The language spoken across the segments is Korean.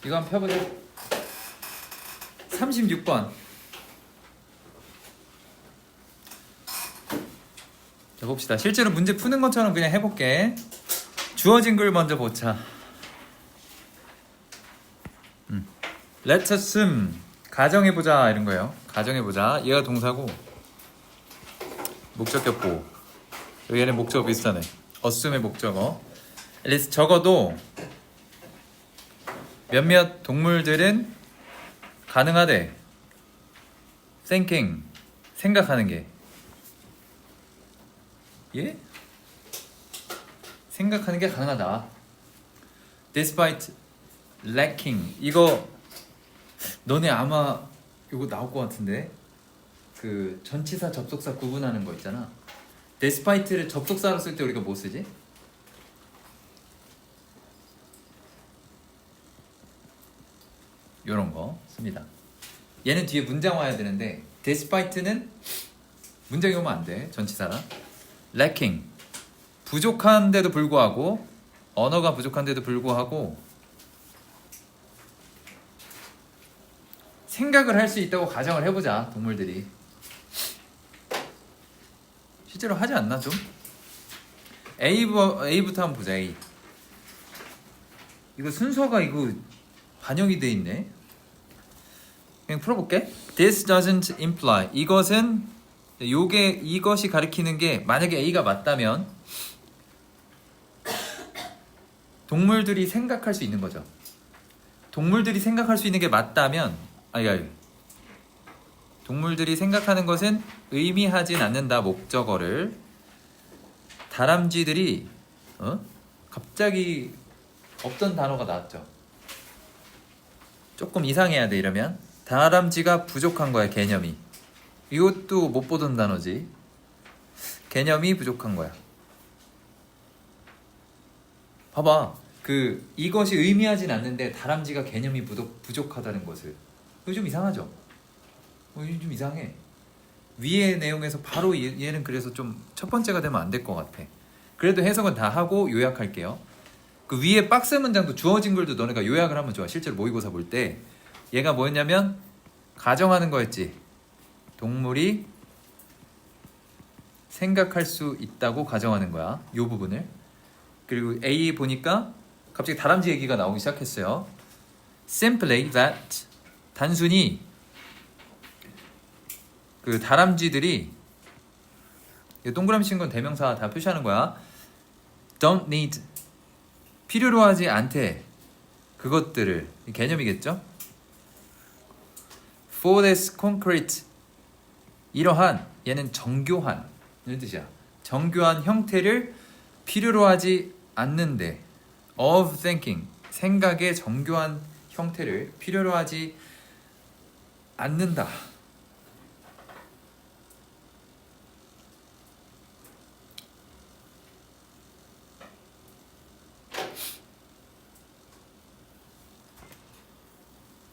이거 한번 펴보자. 36번. 자, 봅시다. 실제로 문제 푸는 것처럼 그냥 해볼게. 주어진 글 먼저 보자. Let's assume. 가정해보자 이런 거예요. 가정해보자. 얘가 동사고 목적격 보호. 얘는 목적어 비슷하네. assume의 목적어. at 적어도 몇몇 동물들은 가능하대. thinking. 생각하는 게. 예? 생각하는 게 가능하다. despite lacking. 이거 너네 아마 이거 나올 것 같은데 그 전치사 접속사 구분하는 거 있잖아. despite를 접속사로 쓸 때 우리가 뭐 쓰지? 요런 거 씁니다. 얘는 뒤에 문장 와야 되는데 despite는 문장이 오면 안 돼. 전치사라. lacking. 부족한데도 불구하고 언어가 부족한데도 불구하고 생각을 할 수 있다고 가정을 해보자. 동물들이 실제로 하지 않나 좀? A부터 한번 보자. A. 이거 순서가 이거 반영이 돼 있네. 그냥 풀어볼게. This doesn't imply. 이것이 가리키는 게 만약에 A가 맞다면 동물들이 생각할 수 있는 거죠. 동물들이 생각할 수 있는 게 맞다면 동물들이 생각하는 것은 의미하진 않는다. 목적어를 다람쥐들이 갑자기 없던 단어가 나왔죠. 조금 이상해야 돼. 이러면 다람쥐가 부족한 거야. 개념이. 이것도 못 보던 단어지. 개념이 부족한 거야. 봐봐. 이것이 의미하진 않는데 다람쥐가 개념이 부족하다는 것을. 이거 좀 이상하죠? 이거 좀 이상해. 위의 내용에서 바로 얘는 그래서 좀 첫 번째가 되면 안 될 것 같아. 그래도 해석은 다 하고 요약할게요. 그 위에 박스 문장도 주어진 글도 너네가 요약을 하면 좋아. 실제로 모의고사 볼 때 얘가 뭐였냐면 가정하는 거였지. 동물이 생각할 수 있다고 가정하는 거야. 요 부분을. 그리고 A 보니까 갑자기 다람쥐 얘기가 나오기 시작했어요. Simply that. 단순히 그 다람쥐들이 동그라미 친 건 대명사 다 표시하는 거야. Don't need. 필요로 하지 않대. 그것들을. 개념이겠죠? For this concrete. 이러한 얘는 정교한 이런 뜻이야. 정교한 형태를 필요로 하지 않는데. Of thinking. 생각의 정교한 형태를 필요로 하지 않는다.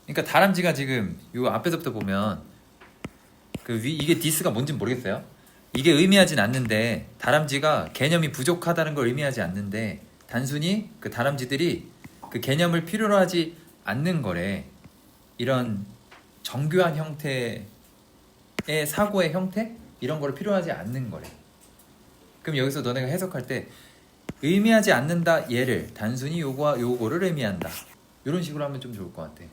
그러니까 다람쥐가 지금 요 앞에서부터 보면 이게 디스가 뭔지 모르겠어요. 이게 의미하진 않는데 다람쥐가 개념이 부족하다는 걸 의미하지 않는데 단순히 그 다람쥐들이 그 개념을 필요로 하지 않는 거래. 이런 정교한 형태의 사고의 형태? 이런 거를 필요하지 않는 거래. 그럼 여기서 너네가 해석할 때 의미하지 않는다 얘를 단순히 요거와 요거를 의미한다. 이런 식으로 하면 좀 좋을 것 같아.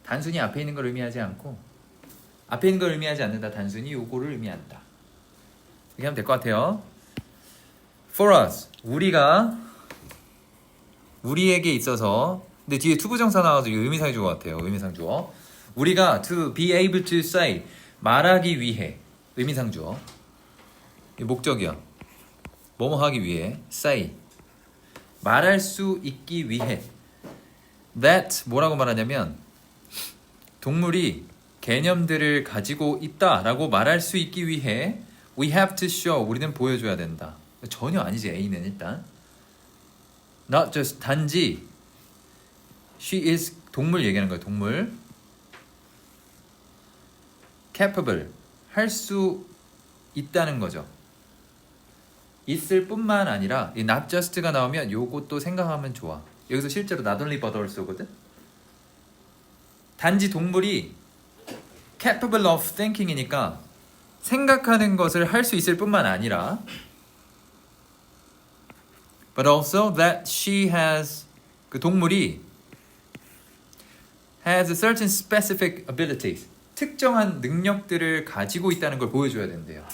단순히 앞에 있는 걸 의미하지 않고 앞에 있는 걸 의미하지 않는다. 단순히 요거를 의미한다. 이렇게 하면 될 것 같아요. For us. 우리에게 있어서 근데 뒤에 투부정사 나와서 의미상이 주어 같아요. 의미상 주어. 우리가 to be able to say 말하기 위해 의미상 주어. 목적이야. 뭐뭐 하기 위해 say 말할 수 있기 위해 that 뭐라고 말하냐면 동물이 개념들을 가지고 있다라고 말할 수 있기 위해 we have to show 우리는 보여줘야 된다. 전혀 아니지. A는 일단 not just 단지 she is 동물 얘기하는 거야. 동물 capable 할 수 있다는 거죠. 있을 뿐만 아니라 이 not just가 나오면 요것도 생각하면 좋아. 여기서 실제로 not only but also거든. 단지 동물이 capable of thinking이니까 생각하는 것을 할 수 있을 뿐만 아니라 but also that she has 그 동물이 has a certain specific abilities 특정한 능력들을 가지고 있다는 걸 보여줘야 된대요.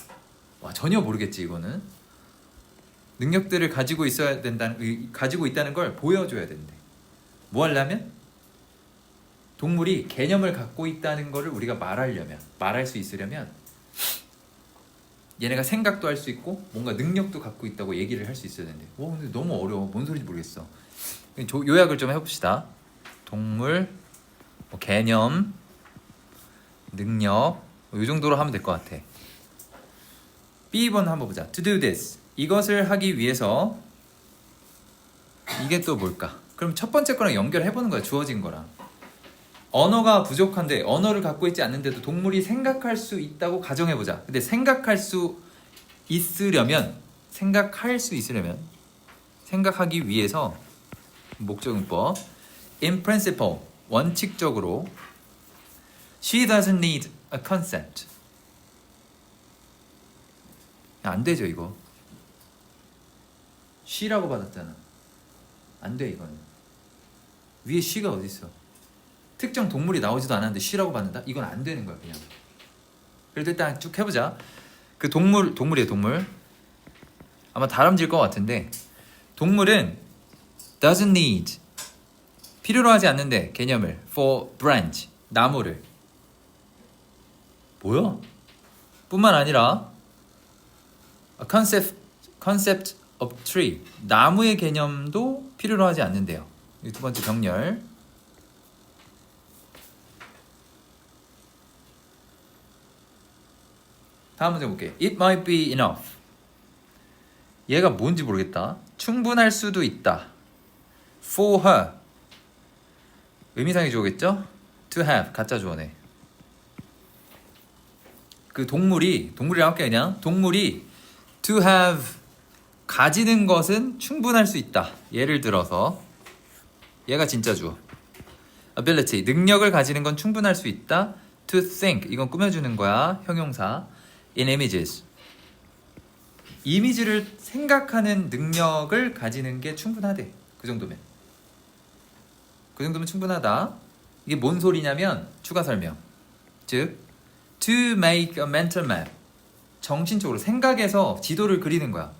와 전혀 모르겠지 이거는. 능력들을 가지고 있어야 된다는 가지고 있다는 걸 보여줘야 된대. 뭐 하려면 동물이 개념을 갖고 있다는 거를 우리가 말할 수 있으려면 얘네가 생각도 할 수 있고 뭔가 능력도 갖고 있다고 얘기를 할 수 있어야 된대. 와 근데 너무 어려워. 뭔 소리인지 모르겠어. 요약을 좀 해봅시다. 동물, 뭐 개념, 능력 이 정도로 하면 될 것 같아. B번 한번 보자. To do this 이것을 하기 위해서 이게 또 뭘까? 그럼 첫 번째 거랑 연결해보는 거야. 주어진 거랑. 언어가 부족한데 언어를 갖고 있지 않는데도 동물이 생각할 수 있다고 가정해보자. 근데 생각할 수 있으려면 생각하기 위해서 목적용법 in principle 원칙적으로 she doesn't need a concept. 안 되죠 이거. she라고 받았잖아. 안 돼 이거는. 위에 she가 어디 있어? 특정 동물이 나오지도 않았는데 she라고 받는다? 이건 안 되는 거야 그냥. 그래도 일단 쭉 해보자. 그 동물이에요 동물. 아마 다람쥐일 것 같은데 동물은 doesn't need 필요로 하지 않는데 개념을 for branch 나무를 뭐야? 뿐만 아니라 a concept of tree 나무의 개념도 필요로 하지 않는데요. 이 두 번째 병렬. 다음 문제 볼게요. It might be enough. 얘가 뭔지 모르겠다. 충분할 수도 있다. For her. 의미상의 주어겠죠? To have. 가짜 주어네. 그 동물이랑 할게 그냥. 동물이 to have. 가지는 것은 충분할 수 있다. 예를 들어서 얘가 진짜 주어. ability. 능력을 가지는 건 충분할 수 있다. To think. 이건 꾸며주는 거야. 형용사. In images. 이미지를 생각하는 능력을 가지는 게 충분하대. 그 정도면 충분하다. 이게 뭔 소리냐면 추가 설명. 즉 to make a mental map. 정신적으로 생각해서 지도를 그리는 거야.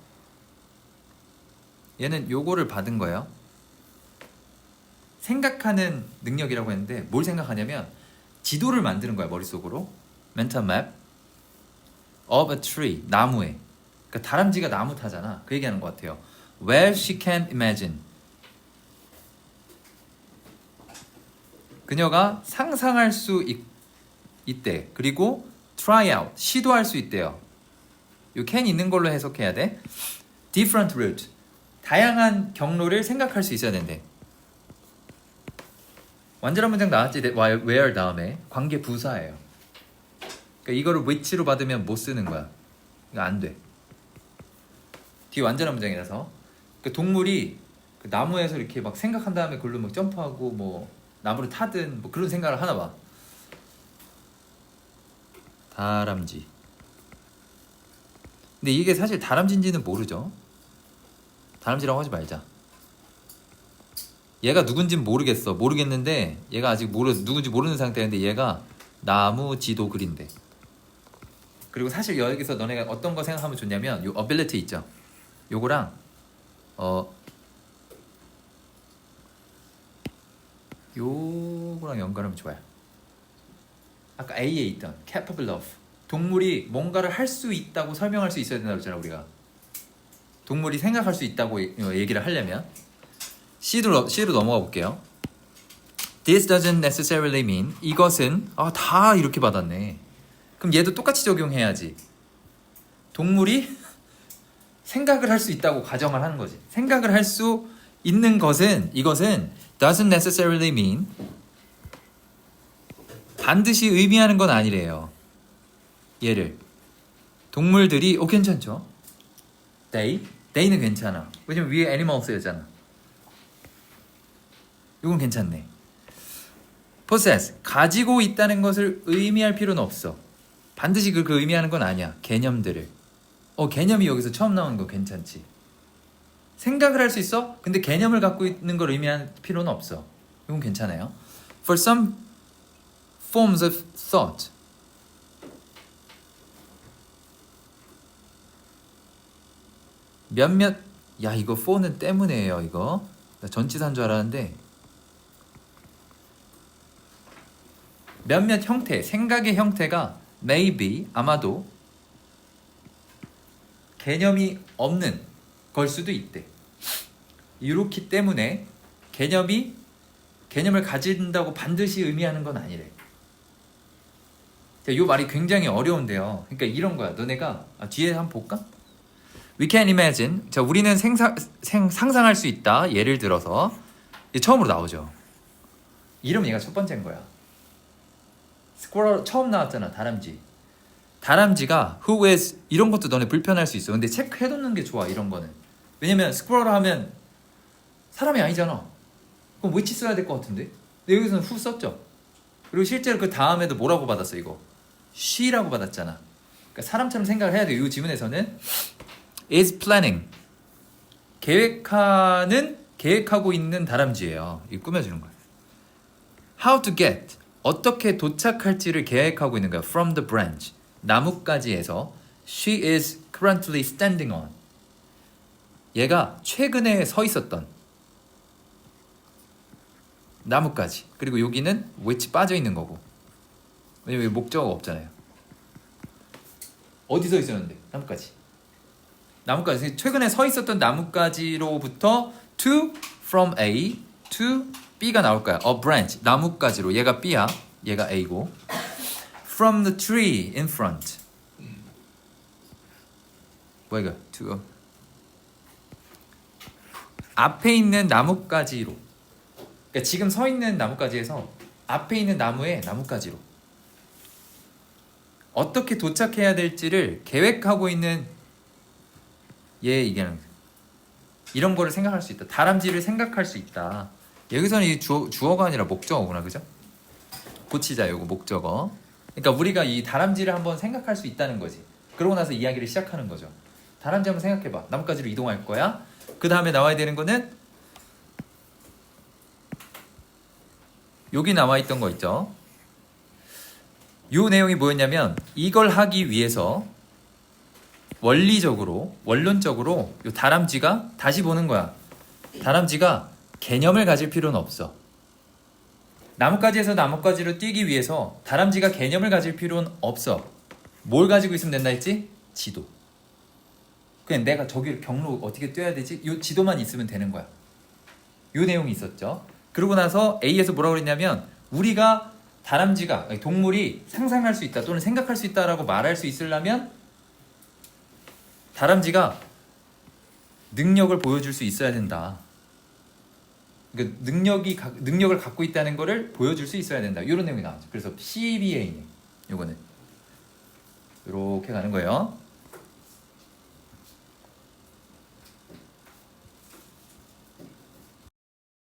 얘는 요거를 받은 거예요. 생각하는 능력이라고 했는데 뭘 생각하냐면 지도를 만드는 거야 머릿속으로. mental map of a tree. 나무에. 그러니까 다람쥐가 나무 타잖아. 그 얘기하는 것 같아요. Where she can imagine. 그녀가 상상할 수 있대. 그리고 try out. 시도할 수 있대요. 요 can 있는 걸로 해석해야 돼. different route. 다양한 경로를 생각할 수 있어야 된대. 완전한 문장 나왔지. where 다음에 관계 부사예요. 그러니까 이거를 which로 받으면 못 쓰는 거야. 이거 안 돼. 뒤에 완전한 문장이라서. 그 동물이 그 나무에서 이렇게 막 생각한 다음에 그걸로 막 점프하고 뭐 나무를 타든 뭐 그런 생각을 하나 봐. 다람쥐. 근데 이게 사실 다람쥐인지는 모르죠. 다람쥐라고 하지 말자. 얘가 누군지는 모르겠는데 얘가 아직 누군지 모르는 상태인데 얘가 나무 지도 그린대. 그리고 사실 여기서 너네가 어떤 거 생각하면 좋냐면 요 ability 있죠. 요거랑 요거랑 연결하면 좋아요. 아까 A에 있던 capable of. 동물이 뭔가를 할 수 있다고 설명할 수 있어야 된다고 했잖아 우리가. 동물이 생각할 수 있다고 얘기를 하려면 C로 넘어가 볼게요. This doesn't necessarily mean. 이것은 다 이렇게 받았네. 그럼 얘도 똑같이 적용해야지. 동물이 생각을 할 수 있다고 가정을 하는 거지. 생각을 할 수 있는 이것은 doesn't necessarily mean 반드시 의미하는 건 아니래요. 얘를 동물들이 괜찮죠? they는 괜찮아. 왜냐면 위에 animals였잖아. 이건 괜찮네. possess 가지고 있다는 것을 의미할 필요는 없어. 반드시 그 의미하는 건 아니야. 개념들을. 개념이 여기서 처음 나오는 거 괜찮지. 생각을 할 수 있어? 근데 개념을 갖고 있는 걸 의미할 필요는 없어. 이건 괜찮아요. For some forms of thought. 몇몇 야 이거 for는 때문에요. 이거 나 전치사인 줄 알았는데 몇몇 형태, 생각의 형태가 maybe 아마도 개념이 없는 걸 수도 있대. 이렇기 때문에 개념을 가진다고 반드시 의미하는 건 아니래. 이 말이 굉장히 어려운데요. 그러니까 이런 거야. 너네가 뒤에 한번 볼까? We can imagine. 자, 우리는 상상할 수 있다. 예를 들어서 처음으로 나오죠. 이름 얘가 첫 번째인 거야. 스쿼럴 처음 나왔잖아. 다람쥐가 who is 이런 것도 너네 불편할 수 있어. 근데 체크해놓는 게 좋아. 이런 거는. 왜냐면 스쿼럴 하면 사람이 아니잖아. 그럼 which 써야 될 것 같은데. 근데 여기서는 who 썼죠. 그리고 실제로 그 다음에도 뭐라고 받았어 이거? she라고 받았잖아. 그러니까 사람처럼 생각을 해야 돼. 이 지문에서는 is planning 계획하고 있는 다람쥐예요. 이 꾸며주는 거야. How to get 어떻게 도착할지를 계획하고 있는 거야. From the branch 나뭇가지에서 she is currently standing on 얘가 최근에 서 있었던 나뭇가지. 그리고 여기는 which 빠져 있는 거고. 왜냐면 목적어가 없잖아요. 어디 서 있었는데? 나뭇가지. 최근에 서 있었던 나뭇가지로부터 to from A to B가 나올 거야. A branch 나뭇가지로. 얘가 B야. 얘가 A고. From the tree in front. 뭐야 이거? to 앞에 있는 나뭇가지로. 그러니까 지금 서 있는 나뭇가지에서 앞에 있는 나무의 나뭇가지로 어떻게 도착해야 될지를 계획하고 있는 얘 얘기하는 이런 거를 생각할 수 있다. 다람쥐를 생각할 수 있다. 여기서는 이 주어가 아니라 목적어구나, 그죠? 고치자, 요거 목적어. 그러니까 우리가 이 다람쥐를 한번 생각할 수 있다는 거지. 그러고 나서 이야기를 시작하는 거죠. 다람쥐 한번 생각해봐. 나뭇가지로 이동할 거야. 그 다음에 나와야 되는 거는 여기 나와 있던 거 있죠. 요 내용이 뭐였냐면 이걸 하기 위해서 원론적으로 요 다람쥐가 다시 보는 거야. 다람쥐가 개념을 가질 필요는 없어. 나뭇가지에서 나뭇가지로 뛰기 위해서 다람쥐가 개념을 가질 필요는 없어. 뭘 가지고 있으면 된다 했지? 지도. 그냥 내가 저기 경로 어떻게 뛰어야 되지? 요 지도만 있으면 되는 거야. 요 내용이 있었죠. 그러고 나서 A에서 뭐라고 그랬냐면 우리가 다람쥐가 동물이 상상할 수 있다 또는 생각할 수 있다라고 말할 수 있으려면 다람쥐가 능력을 보여줄 수 있어야 된다. 그러니까 능력을 갖고 있다는 거를 보여줄 수 있어야 된다. 이런 내용이 나왔죠. 그래서 CBA네. 요거는 이렇게 가는 거예요.